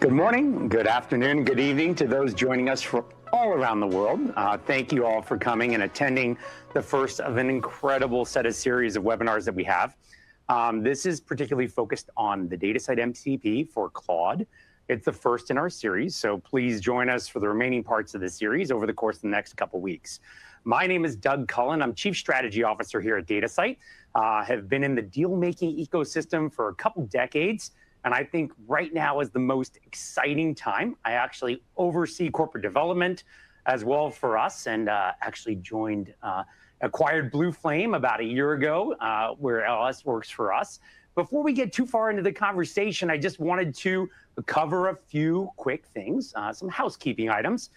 Good morning, good afternoon, good evening to those joining us from all around the world. Thank you all for coming and attending the first of an incredible set of series of webinars that we have. This is particularly focused on the Datasite MCP for Claude. It's the first in our series, so please join us for the remaining parts of the series over the course of the next couple weeks. My name is Doug Cullen. I'm Chief Strategy Officer here at Datasite. Have been in the deal-making ecosystem for a couple decades. And I think right now is the most exciting time. I actually oversee corporate development as well for us, and actually acquired Blueflame about a year ago, where Alice works for us. Before we get too far into the conversation, I just wanted to cover a few quick things, some housekeeping items.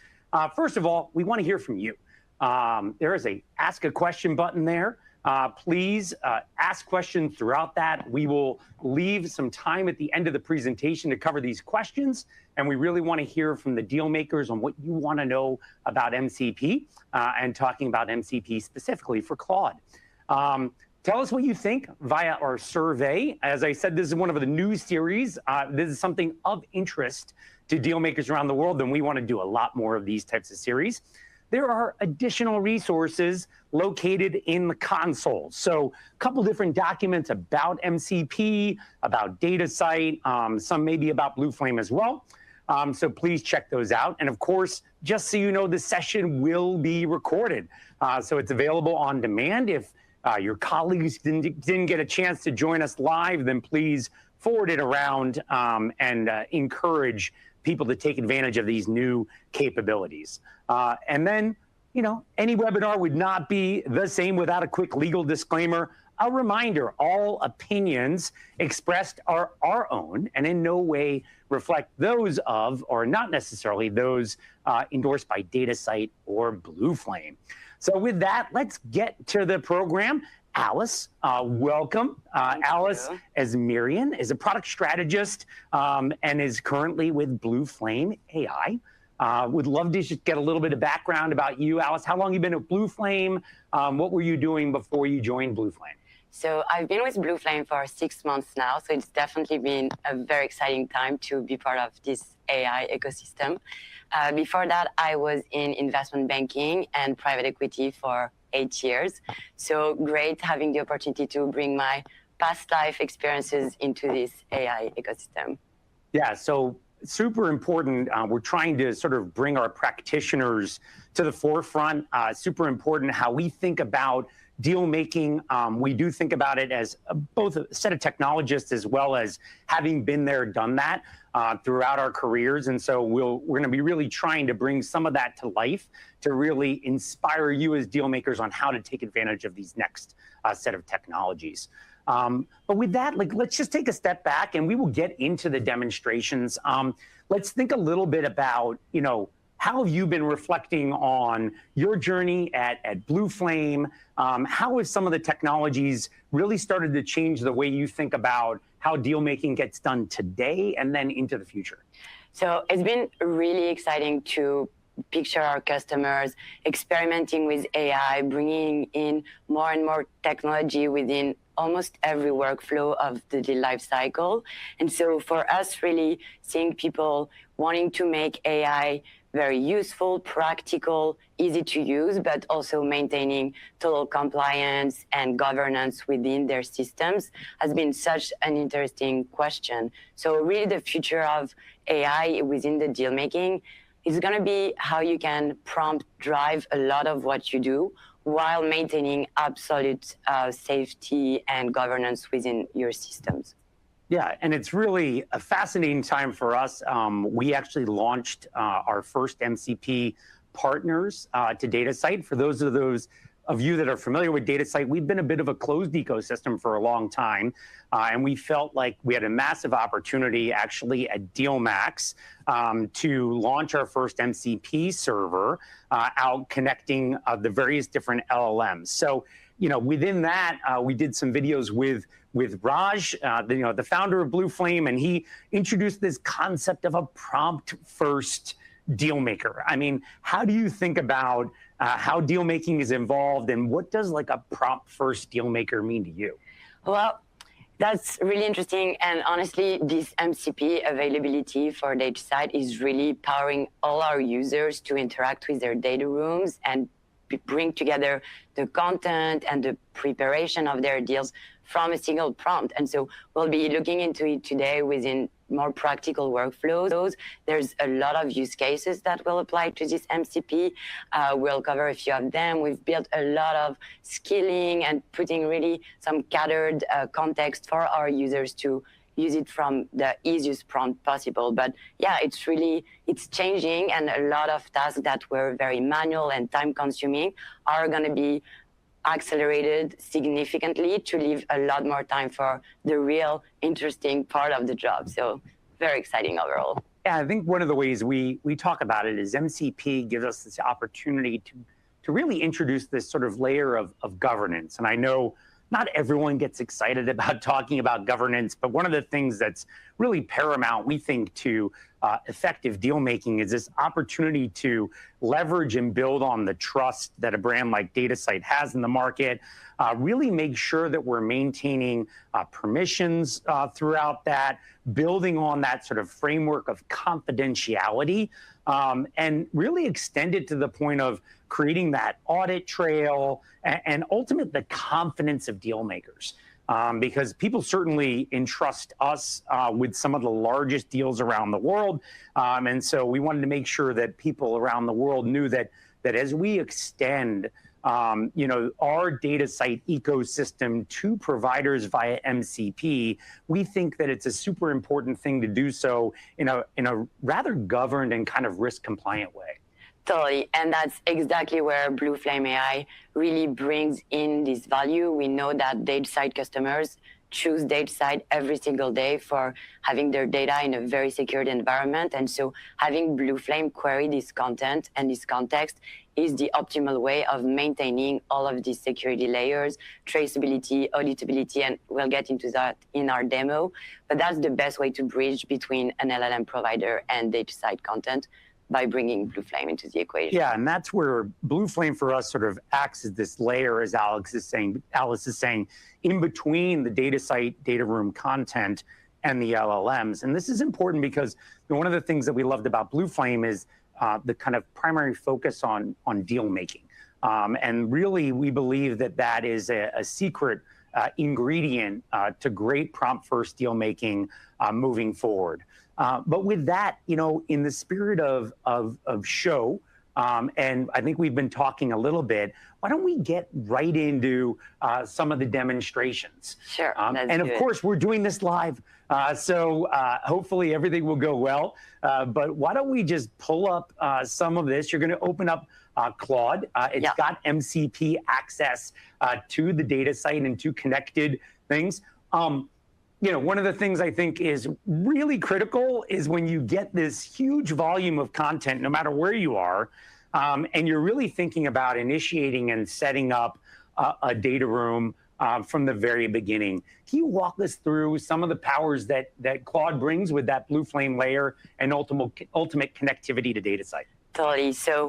First of all, we want to hear from you. There is a Ask a Question button there. Please ask questions throughout that. We will leave some time at the end of the presentation to cover these questions, and we really want to hear from the deal makers on what you want to know about MCP and talking about MCP specifically for Claude. Tell us what you think via our survey. As I said, this is one of the new series. This is something of interest to deal makers around the world, and we want to do a lot more of these types of series. There are additional resources located in the console. So a couple different documents about MCP, about Datasite, some maybe about Blueflame as well. So please check those out. And of course, just so you know, the session will be recorded. So it's available on demand. If your colleagues didn't get a chance to join us live, then please forward it around and encourage people to take advantage of these new capabilities. And then, you know, any webinar would not be the same without a quick legal disclaimer. A reminder, all opinions expressed are our own and in no way reflect those of, or not necessarily those endorsed by Datasite or Blueflame. So with that, let's get to the program. Alice, welcome. Alice Esmerian is a product strategist and is currently with Blueflame AI. Would love to just get a little bit of background about you, Alice. How long have you been at Blueflame? What were you doing before you joined Blueflame? So I've been with Blueflame for 6 months now, so it's definitely been a very exciting time to be part of this AI ecosystem. Before that, I was in investment banking and private equity for 8 years. So great having the opportunity to bring my past life experiences into this AI ecosystem. Yeah, so super important. We're trying to sort of bring our practitioners to the forefront. Super important how we think about deal making. We do think about it as both a set of technologists as well as having been there, done that throughout our careers. And so we're going to be really trying to bring some of that to life to really inspire you as deal makers on how to take advantage of these next set of technologies. But with that, let's just take a step back and we will get into the demonstrations. Let's think a little bit about, you know, how have you been reflecting on your journey at Blueflame? How have some of the technologies really started to change the way you think about how deal making gets done today and then into the future? So it's been really exciting to picture our customers experimenting with AI, bringing in more and more technology within almost every workflow of the deal life cycle. And so for us, really seeing people wanting to make AI very useful, practical, easy to use, but also maintaining total compliance and governance within their systems has been such an interesting question. So really the future of AI within the deal making is going to be how you can prompt drive a lot of what you do while maintaining absolute safety and governance within your systems. Yeah, and it's really a fascinating time for us. We actually launched our first MCP partners to Datasite. For those of you that are familiar with Datasite, we've been a bit of a closed ecosystem for a long time, and we felt like we had a massive opportunity actually at DealMax to launch our first MCP server out connecting the various different LLMs. So, you know, within that, we did some videos with Raj, the founder of Blueflame, and he introduced this concept of a prompt-first deal maker. I mean, how do you think about how deal making is involved, and what does like a prompt-first deal maker mean to you? Well, That's really interesting. And honestly, this MCP availability for Datasite is really powering all our users to interact with their data rooms and bring together the content and the preparation of their deals from a single prompt. And so we'll be looking into it today within more practical workflows. There's a lot of use cases that will apply to this MCP. We'll cover a few of them. We've built a lot of skilling and putting really some catered context for our users to use it from the easiest prompt possible. But yeah, it's changing, and a lot of tasks that were very manual and time consuming are going to be accelerated significantly to leave a lot more time for the real interesting part of the job. So very exciting overall. Yeah, I think one of the ways we talk about it is MCP gives us this opportunity to really introduce this sort of layer of governance. And I know not everyone gets excited about talking about governance, but one of the things that's really paramount, we think, to effective deal making is this opportunity to leverage and build on the trust that a brand like Datasite has in the market, really make sure that we're maintaining permissions throughout that, building on that sort of framework of confidentiality, and really extend it to the point of creating that audit trail and ultimately the confidence of deal makers. Because people certainly entrust us with some of the largest deals around the world. And so we wanted to make sure that people around the world knew that as we extend our Datasite ecosystem to providers via MCP, we think that it's a super important thing to do so in a rather governed and kind of risk compliant way. Totally, and that's exactly where Blueflame AI really brings in this value. We know that Datasite customers choose Datasite every single day for having their data in a very secured environment, and so having Blueflame query this content and this context is the optimal way of maintaining all of these security layers, traceability, auditability, and we'll get into that in our demo. But that's the best way to bridge between an LLM provider and Datasite content, by bringing Blueflame into the equation. Yeah, and that's where Blueflame for us sort of acts as this layer, as Alice is saying, in between the Datasite data room content and the LLMs. And this is important because one of the things that we loved about Blueflame is the kind of primary focus on deal making. And really, we believe that is a secret ingredient to great prompt first deal making moving forward. But with that, in the spirit of show, and I think we've been talking a little bit, why don't we get right into some of the demonstrations? Sure. And of course, we're doing this live, so hopefully everything will go well. But why don't we just pull up some of this? You're going to open up Claude. It's got MCP access to the Datasite and to connected things. One of the things I think is really critical is when you get this huge volume of content, no matter where you are, and you're really thinking about initiating and setting up a data room from the very beginning. Can you walk us through some of the powers that Claude brings with that Blueflame layer and ultimate connectivity to Datasite? Totally. So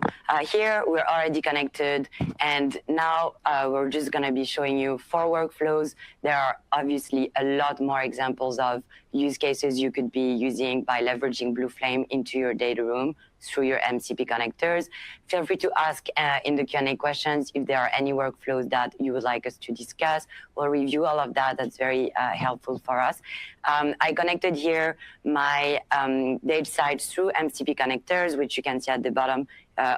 here we're already connected, and now we're just going to be showing you 4 workflows. There are obviously a lot more examples of use cases you could be using by leveraging Blueflame into your data room through your MCP connectors. Feel free to ask in the Q&A questions if there are any workflows that you would like us to discuss. We'll review all of that. That's very helpful for us. I connected here my Datasite through MCP connectors, which you can see at the bottom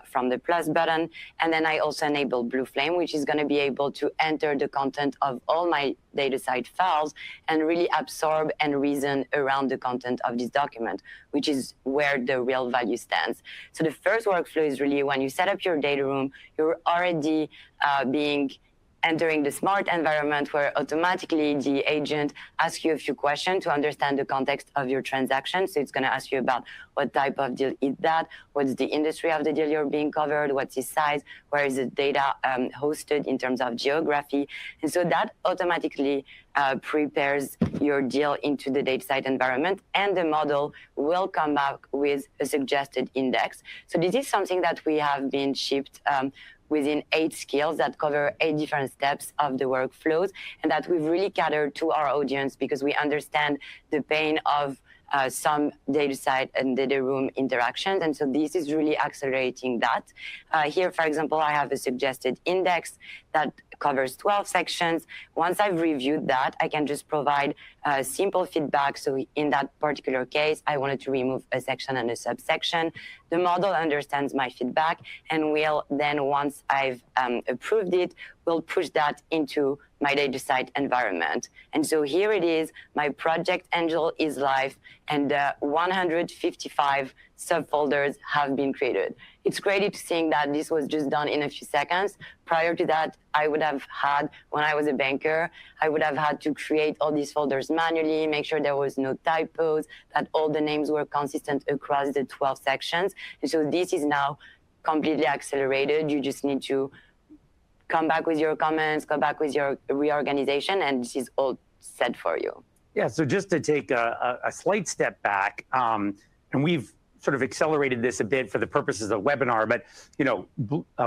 from the plus button. And then I also enabled Blueflame, which is going to be able to enter the content of all my Datasite files and really absorb and reason around the content of this document, which is where the real value stands. So the first workflow is really when you set up your data room, you're already entering the smart environment where automatically the agent asks you a few questions to understand the context of your transaction. So it's going to ask you about what type of deal is that, what's the industry of the deal you're being covered, what's its size, where is the data hosted in terms of geography. And so that automatically prepares your deal into the Datasite environment, and the model will come back with a suggested index. So this is something that we have been shipped within 8 skills that cover 8 different steps of the workflows, and that we've really catered to our audience because we understand the pain of some data site and data room interactions. And so this is really accelerating that. Here, for example, I have a suggested index that covers 12 sections. Once I've reviewed that, I can just provide simple feedback. So in that particular case, I wanted to remove a section and a subsection. The model understands my feedback and will then, once I've approved it, will push that into my Datasite environment. And so here it is, my project Angel is live, and 155 subfolders have been created. It's great to seeing that this was just done in a few seconds. Prior to that, I would have had, when I was a banker, I would have had to create all these folders manually, make sure there was no typos, that all the names were consistent across the 12 sections. And so this is now completely accelerated. You just need to come back with your comments, come back with your reorganization, and this is all set for you. Yeah, so just to take a slight step back, and we've sort of accelerated this a bit for the purposes of the webinar, but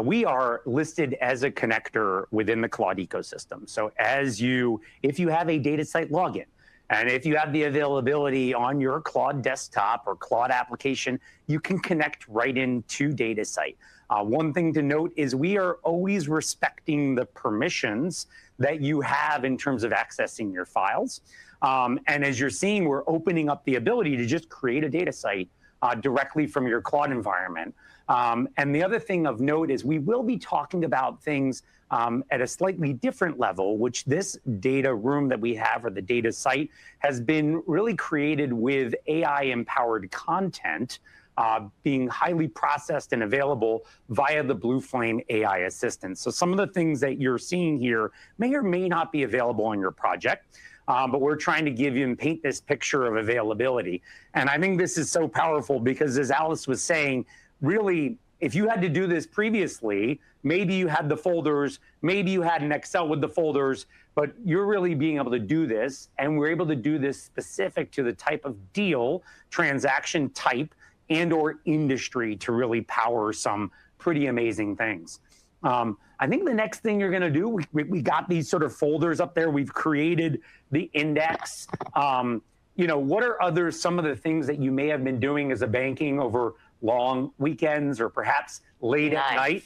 we are listed as a connector within the Claude ecosystem. So if you have a Datasite login, and if you have the availability on your Claude desktop or Claude application, you can connect right into Datasite. One thing to note is we are always respecting the permissions that you have in terms of accessing your files. And as you're seeing, we're opening up the ability to just create a Datasite directly from your Claude environment. And the other thing of note is we will be talking about things at a slightly different level, which this data room that we have, or the Datasite, has been really created with AI-empowered content being highly processed and available via the Blueflame AI assistant. So some of the things that you're seeing here may or may not be available on your project, but we're trying to give you and paint this picture of availability. And I think this is so powerful because, as Alice was saying, really, if you had to do this previously, maybe you had the folders, maybe you had an Excel with the folders, but you're really being able to do this, and we're able to do this specific to the type of deal, transaction type, and or industry to really power some pretty amazing things. I think the next thing you're gonna do, we got these sort of folders up there. We've created the index. What are some of the things that you may have been doing as a banking over long weekends or perhaps late at night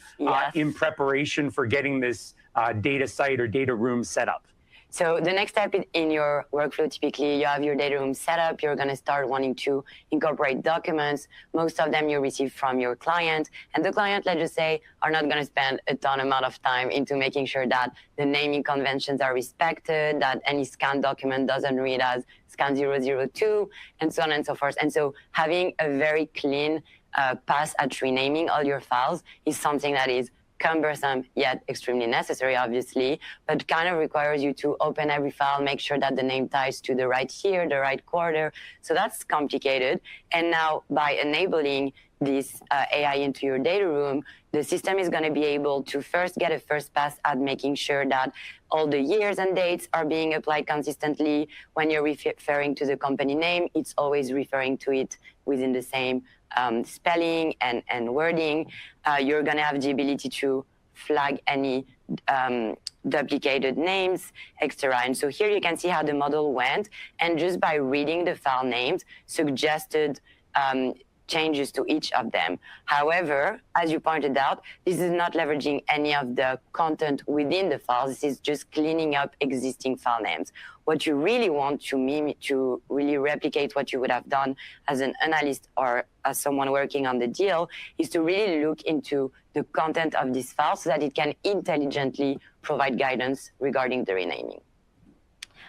in preparation for getting this data site or data room set up? So the next step in your workflow, typically you have your data room set up. You're going to start wanting to incorporate documents. Most of them you receive from your client. And the client, let's just say, are not going to spend a ton amount of time into making sure that the naming conventions are respected, that any scanned document doesn't read as scan 002, and so on and so forth. And so having a very clean pass at renaming all your files is something that is cumbersome yet extremely necessary, obviously, but kind of requires you to open every file, make sure that the name ties to the right year, the right quarter. So that's complicated. And now by enabling this AI into your data room, the system is going to be able to first get a first pass at making sure that all the years and dates are being applied consistently. When you're referring to the company name, it's always referring to it within the same spelling and wording. You're going to have the ability to flag any duplicated names, etc. And so here you can see how the model went, and just by reading the file names, suggested changes to each of them. However, as you pointed out, this is not leveraging any of the content within the files. This is just cleaning up existing file names. What you really want to really replicate what you would have done as an analyst or as someone working on the deal is to really look into the content of this file so that it can intelligently provide guidance regarding the renaming.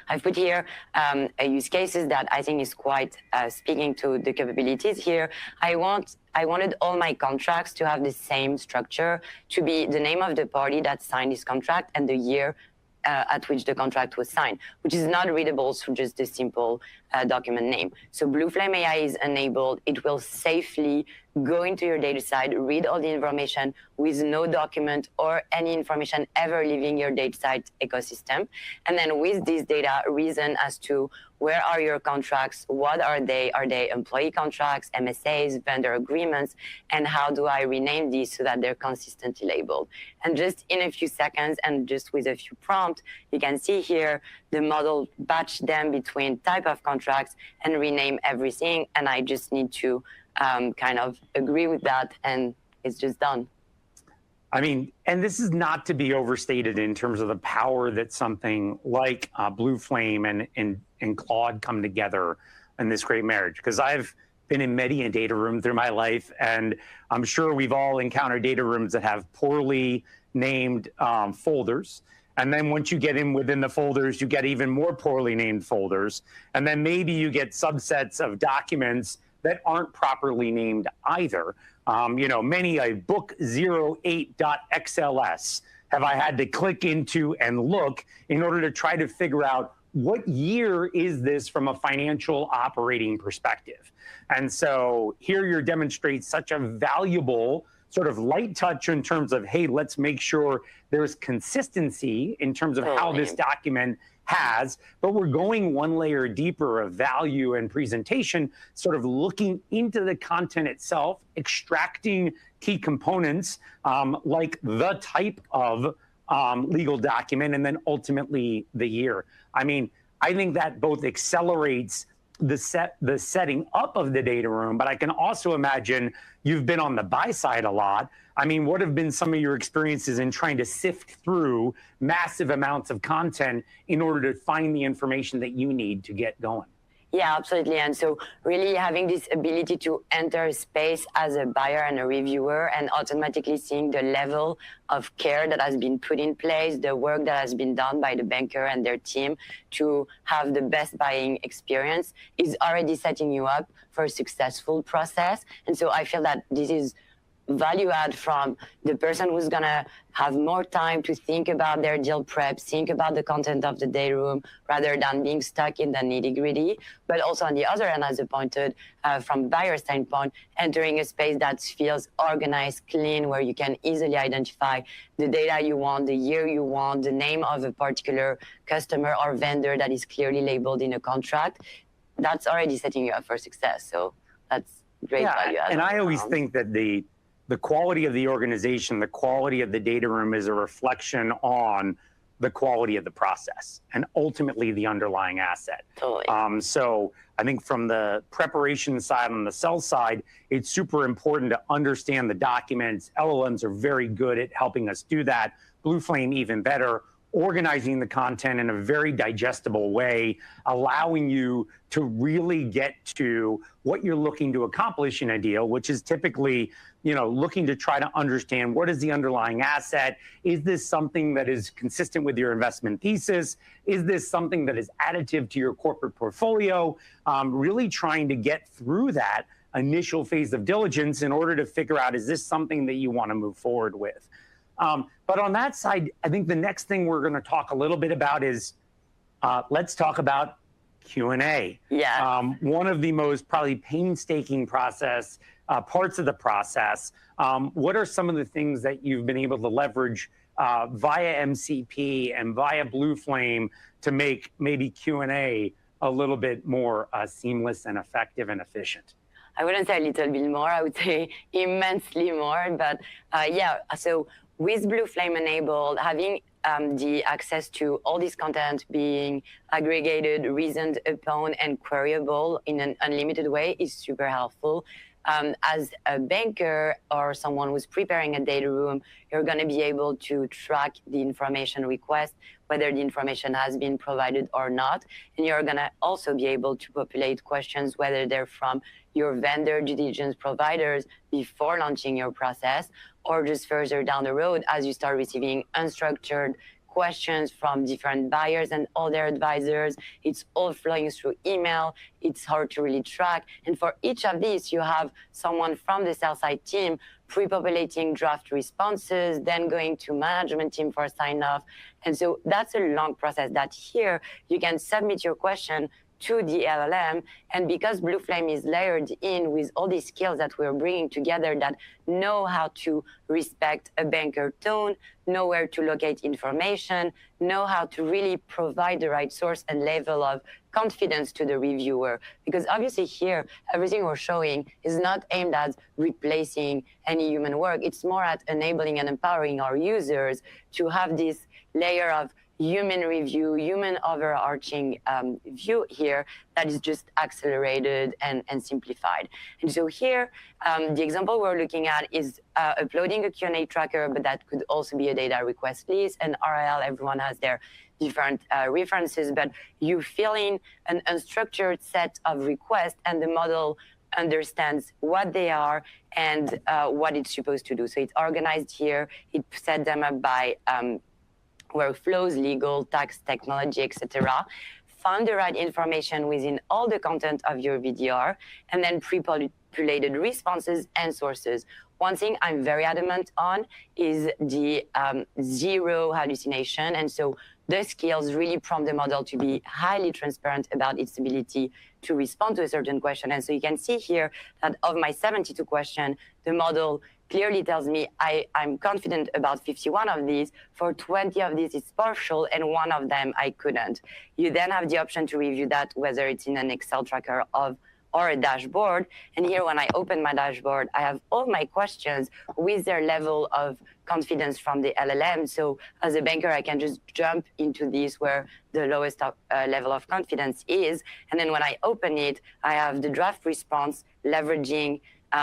I've put here a use cases that I think is quite speaking to the capabilities here. I wanted all my contracts to have the same structure, to be the name of the party that signed this contract and the year at which the contract was signed, which is not readable through just a simple document name. So Blueflame AI is enabled. It will safely go into your Datasite, read all the information with no document or any information ever leaving your Datasite ecosystem. And then with this data, reason as to where are your contracts, what are they employee contracts, MSAs, vendor agreements, and how do I rename these so that they're consistently labeled. And just in a few seconds and just with a few prompts, you can see here the model batch them between type of contracts and rename everything. And I just need to kind of agree with that, and it's just done. I mean, and this is not to be overstated in terms of the power that something like Blueflame and Claude come together in this great marriage. Because I've been in many a data room through my life, and I'm sure we've all encountered data rooms that have poorly named folders. And then once you get in within the folders, you get even more poorly named folders. And then maybe you get subsets of documents that aren't properly named either. Many a book 08.xls have I had to click into and look in order to try to figure out what year is this from a financial operating perspective. And so here you demonstrate such a valuable sort of light touch in terms of, hey, let's make sure there's consistency in terms of how this document has, but we're going one layer deeper of value and presentation, sort of looking into the content itself, extracting key components like the type of legal document, and then ultimately the year. I mean, I think that both accelerates the setting up of the data room, but I can also imagine you've been on the buy side a lot. I mean, what have been some of your experiences in trying to sift through massive amounts of content in order to find the information that you need to get going? Yeah, absolutely. And so really having this ability to enter a space as a buyer and a reviewer and automatically seeing the level of care that has been put in place, the work that has been done by the banker and their team to have the best buying experience is already setting you up for a successful process. And so I feel that this is value add from the person who's going to have more time to think about their deal prep, think about the content of the data room rather than being stuck in the nitty gritty. But also on the other end, as you pointed, from buyer standpoint, entering a space that feels organized, clean, where you can easily identify the data you want, the year you want, the name of a particular customer or vendor that is clearly labeled in a contract. That's already setting you up for success. So that's great value add. And I always think that the quality of the organization, the quality of the data room is a reflection on the quality of the process and ultimately the underlying asset. Totally. So I think from the preparation side, on the sell side, it's super important to understand the documents. LLMs are very good at helping us do that. Blueflame even better, organizing the content in a very digestible way, allowing you to really get to what you're looking to accomplish in a deal, which is typically, looking to try to understand what is the underlying asset. Is this something that is consistent with your investment thesis? Is this something that is additive to your corporate portfolio? Really trying to get through that initial phase of diligence in order to figure out, is this something that you want to move forward with? But on that side, I think the next thing we're going to talk a little bit about is, let's talk about Q&A. Yeah. One of the most probably painstaking parts of the process. What are some of the things that you've been able to leverage via MCP and via Blueflame to make maybe Q&A a little bit more seamless and effective and efficient? I wouldn't say a little bit more, I would say immensely more. But so with Blueflame enabled, having the access to all this content being aggregated, reasoned upon, and queryable in an unlimited way is super helpful. As a banker or someone who's preparing a data room, you're going to be able to track the information request, whether the information has been provided or not. And you're going to also be able to populate questions, whether they're from your vendor due diligence providers before launching your process, or just further down the road as you start receiving unstructured questions from different buyers and all their advisors. It's all flowing through email. It's hard to really track. And for each of these, you have someone from the sell side team pre-populating draft responses, then going to management team for sign off. And so that's a long process that here you can submit your question to the LLM. And because Blueflame is layered in with all these skills that we're bringing together that know how to respect a banker tone, know where to locate information, know how to really provide the right source and level of confidence to the reviewer. Because obviously here, everything we're showing is not aimed at replacing any human work. It's more at enabling and empowering our users to have this layer of human review, human overarching view here that is just accelerated and simplified. And so here, the example we're looking at is uploading a Q&A tracker, but that could also be a data request list. And RL, everyone has their different references, but you fill in an unstructured set of requests and the model understands what they are and what it's supposed to do. So it's organized here. It set them up by workflows, legal, tax, technology, etc. Found the right information within all the content of your VDR, and then pre-populated responses and sources. One thing I'm very adamant on is the zero hallucination. And so the skills really prompt the model to be highly transparent about its ability to respond to a certain question. And so you can see here that of my 72 questions, the model clearly tells me I'm confident about 51 of these. For 20 of these, it's partial, and one of them I couldn't. You then have the option to review that, whether it's in an Excel tracker or a dashboard. And here, when I open my dashboard, I have all my questions with their level of confidence from the LLM. So as a banker, I can just jump into this where the lowest level of confidence is. And then when I open it, I have the draft response leveraging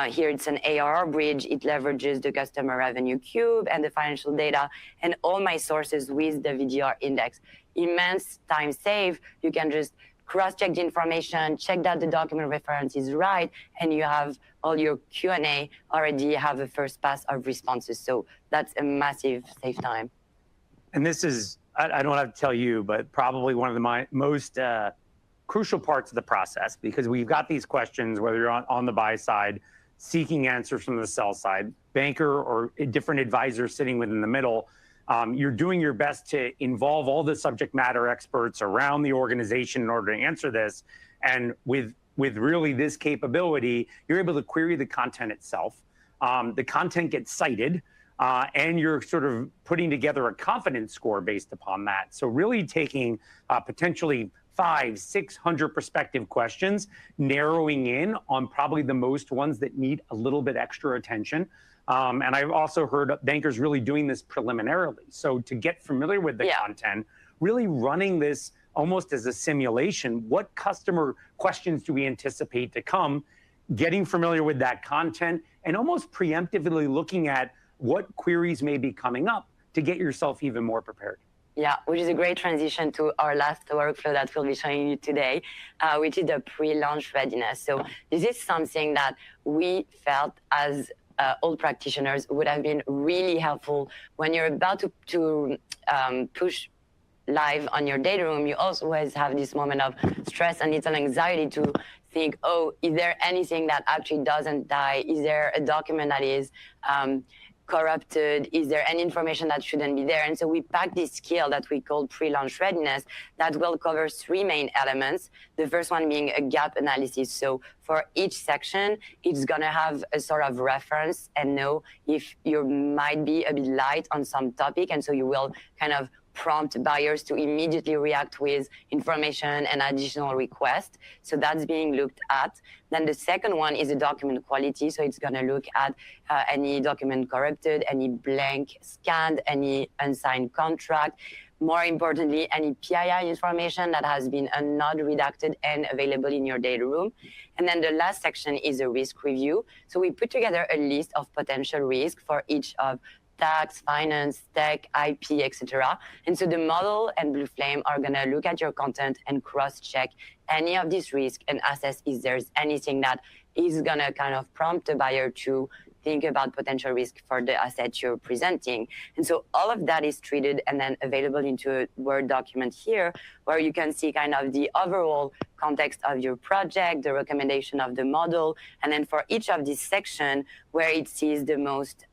here it's an ARR bridge. It leverages the customer revenue cube and the financial data and all my sources with the VDR index. Immense time save. You can just cross-check the information, check that the document reference is right, and you have all your Q&A already have a first pass of responses. So that's a massive save time. And this is, I don't have to tell you, but probably one of the most crucial parts of the process, because we've got these questions, whether you're on the buy side, seeking answers from the sell side, banker or different advisors sitting within the middle. You're doing your best to involve all the subject matter experts around the organization in order to answer this. And with really this capability, you're able to query the content itself. The content gets cited, and you're sort of putting together a confidence score based upon that. So really taking potentially 500-600 prospective questions, narrowing in on probably the most ones that need a little bit extra attention. And I've also heard bankers really doing this preliminarily. So to get familiar with the content, really running this almost as a simulation, what customer questions do we anticipate to come, getting familiar with that content, and almost preemptively looking at what queries may be coming up to get yourself even more prepared. Yeah, which is a great transition to our last workflow that we'll be showing you today, which is the pre-launch readiness. So this is something that we felt as old practitioners would have been really helpful when you're about to push live on your data room. You always have this moment of stress and little anxiety to think, oh, is there anything that actually doesn't die? Is there a document that is corrupted? Is there any information that shouldn't be there? And so we packed this skill that we call pre-launch readiness that will cover 3 main elements. The first one being a gap analysis. So for each section, it's going to have a sort of reference and know if you might be a bit light on some topic. And so you will kind of prompt buyers to immediately react with information and additional requests. So that's being looked at. Then the second one is the document quality. So it's going to look at any document corrupted, any blank scanned, any unsigned contract. More importantly, any PII information that has been not redacted and available in your data room. And then the last section is a risk review. So we put together a list of potential risks for each of tax, finance, tech, IP, etc. And so the model and Blueflame are going to look at your content and cross-check any of these risks and assess if there's anything that is going to kind of prompt the buyer to think about potential risk for the asset you're presenting. And so all of that is treated and then available into a Word document here, where you can see kind of the overall context of your project, the recommendation of the model, and then for each of these sections where it sees the most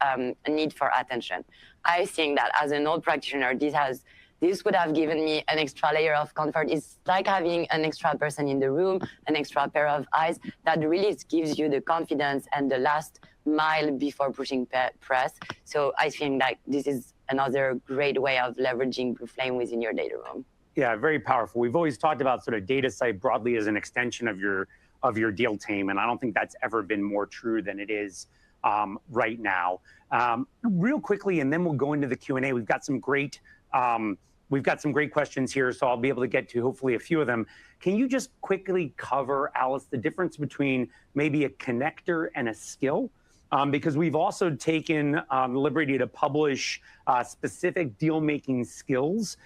need for attention. I think that as an old practitioner, this has this would have given me an extra layer of comfort. It's like having an extra person in the room, an extra pair of eyes that really gives you the confidence and the last mile before pushing press. So I think that this is another great way of leveraging Blueflame within your data room. Yeah, very powerful. We've always talked about sort of Datasite broadly as an extension of your deal team, and I don't think that's ever been more true than it is right now. Real quickly, and then we'll go into the Q&A. We've got some great questions here, so I'll be able to get to hopefully a few of them. Can you just quickly cover, Alice, the difference between maybe a connector and a skill? Because we've also taken the liberty to publish specific deal-making skills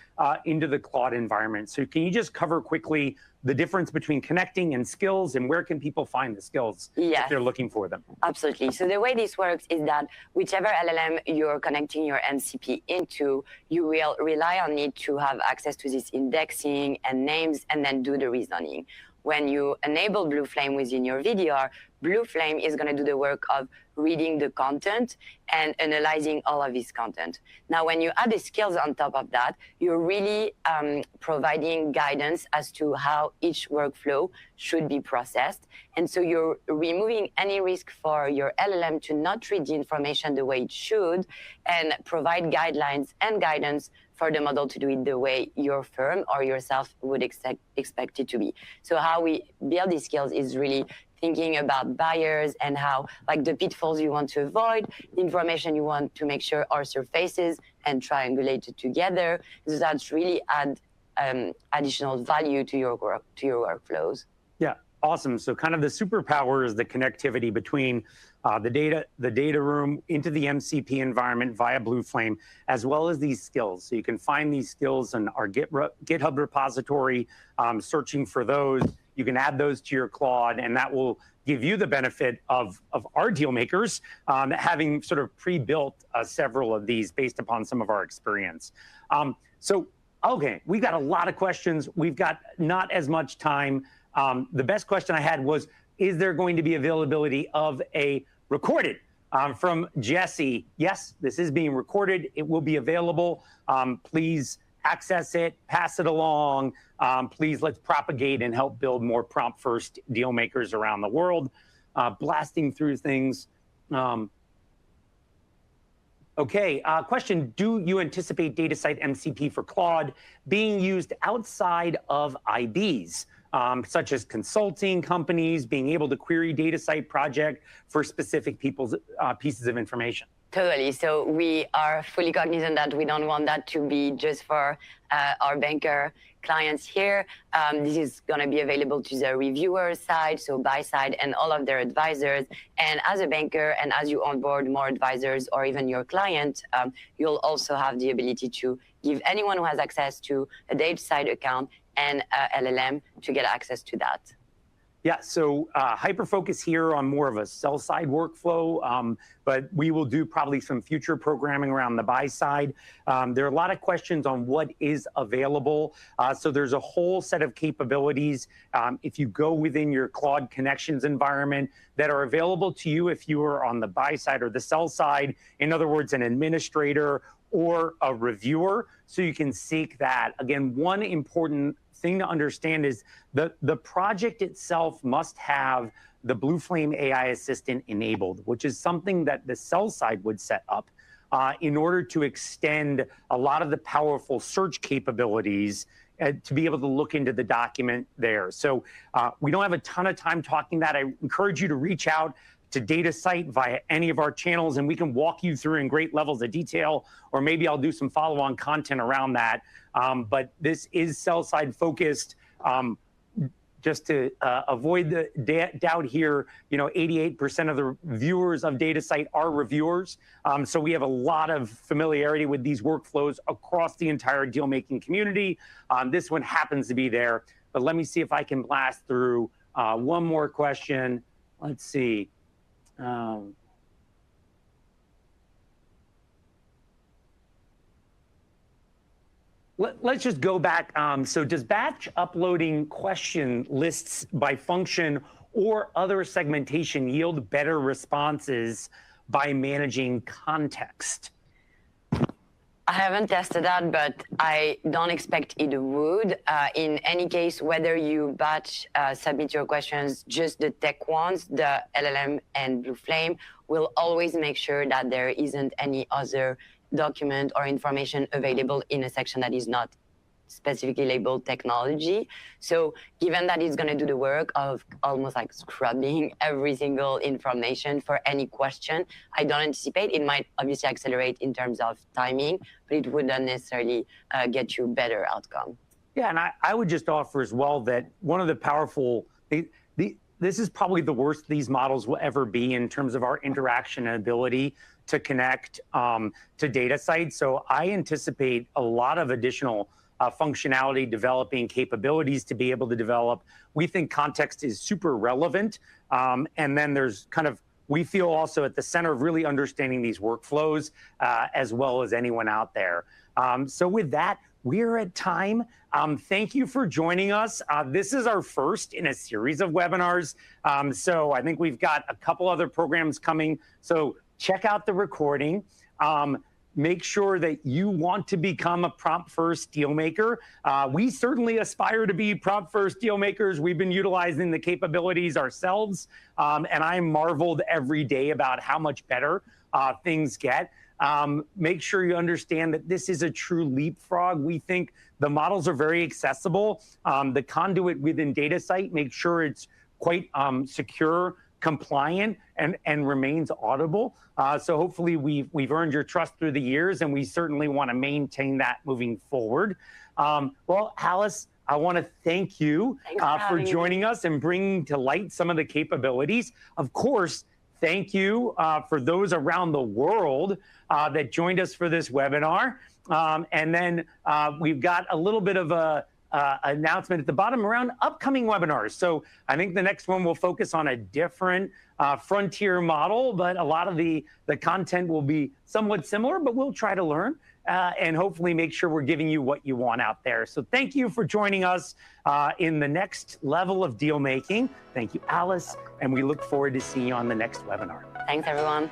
into the Claude environment. So can you just cover quickly the difference between connecting and skills, and where can people find the skills if they're looking for them? Absolutely. So the way this works is that whichever LLM you're connecting your MCP into, you will rely on it to have access to this indexing and names, and then do the reasoning. When you enable Blueflame within your VDR, Blueflame is going to do the work of reading the content and analyzing all of this content. Now, when you add the skills on top of that, you're really providing guidance as to how each workflow should be processed. And so you're removing any risk for your LLM to not read the information the way it should, and provide guidelines and guidance for the model to do it the way your firm or yourself would expect it to be. So how we build these skills is really thinking about buyers and how, like, the pitfalls you want to avoid, the information you want to make sure are surfaces and triangulated together. So that's really add additional value to your workflows. Yeah, awesome. So kind of the superpower is the connectivity between the data room into the MCP environment via Blueflame, as well as these skills. So you can find these skills in our GitHub repository, searching for those. You can add those to your Claude, and that will give you the benefit of our deal makers having sort of pre-built several of these based upon some of our experience. Okay, we've got a lot of questions. We've got not as much time. The best question I had was, is there going to be availability of a recorded from Jesse? Yes, this is being recorded. It will be available. Please access it, pass it along. Please, let's propagate and help build more prompt first deal makers around the world. Blasting through things. Okay, question, do you anticipate Datasite MCP for Claude being used outside of IBs, such as consulting companies being able to query Datasite project for specific people's pieces of information? Totally. So we are fully cognizant that we don't want that to be just for our banker clients here. This is going to be available to the reviewer side, so buy side, and all of their advisors. And as a banker, and as you onboard more advisors or even your client, you'll also have the ability to give anyone who has access to a Datasite account and LLM to get access to that. Yeah, so hyper-focus here on more of a sell-side workflow, but we will do probably some future programming around the buy side. There are a lot of questions on what is available. So there's a whole set of capabilities, if you go within your Claude Connections environment, that are available to you if you are on the buy side or the sell side. In other words, an administrator or a reviewer, so you can seek that. Again, one important thing to understand is the project itself must have the Blueflame AI assistant enabled, which is something that the sell side would set up in order to extend a lot of the powerful search capabilities to be able to look into the document there. So we don't have a ton of time talking that. I encourage you to reach out to Datasite via any of our channels, and we can walk you through in great levels of detail, or maybe I'll do some follow-on content around that. But this is sell-side focused. Just to avoid the doubt here, 88% of the viewers of Datasite are reviewers. So we have a lot of familiarity with these workflows across the entire deal-making community. This one happens to be there. But let me see if I can blast through one more question. Let's see. Let's just go back. So does batch uploading question lists by function or other segmentation yield better responses by managing context? I haven't tested that, but I don't expect it would. In any case, whether you batch submit your questions, just the tech ones, the LLM and Blueflame will always make sure that there isn't any other document or information available in a section that is not specifically labeled technology. So given that it's going to do the work of almost like scrubbing every single information for any question, I don't anticipate it might obviously accelerate in terms of timing, but it wouldn't necessarily get you better outcome. Yeah, and I would just offer as well that one of the powerful, this is probably the worst these models will ever be in terms of our interaction and ability to connect to data sites. So I anticipate a lot of additional functionality, developing capabilities to be able to develop. We think context is super relevant. And then there's kind of, we feel also at the center of really understanding these workflows as well as anyone out there. So with that, we're at time. Thank you for joining us. This is our first in a series of webinars. So I think we've got a couple other programs coming. So check out the recording. Make sure that you want to become a prompt-first dealmaker. We certainly aspire to be prompt-first dealmakers. We've been utilizing the capabilities ourselves, and I'm marveled every day about how much better things get. Make sure you understand that this is a true leapfrog. We think the models are very accessible. The conduit within Datasite, make sure it's quite secure, compliant, and remains audible. So hopefully we've earned your trust through the years, and we certainly want to maintain that moving forward. Well, Alice, I want to thank you for joining us and bringing to light some of the capabilities. Of course, thank you for those around the world that joined us for this webinar. And then we've got a little bit of a announcement at the bottom around upcoming webinars. So I think the next one will focus on a different frontier model, but a lot of the content will be somewhat similar, but we'll try to learn and hopefully make sure we're giving you what you want out there. So thank you for joining us in the next level of deal making. Thank you, Alice, and we look forward to seeing you on the next webinar. Thanks, everyone.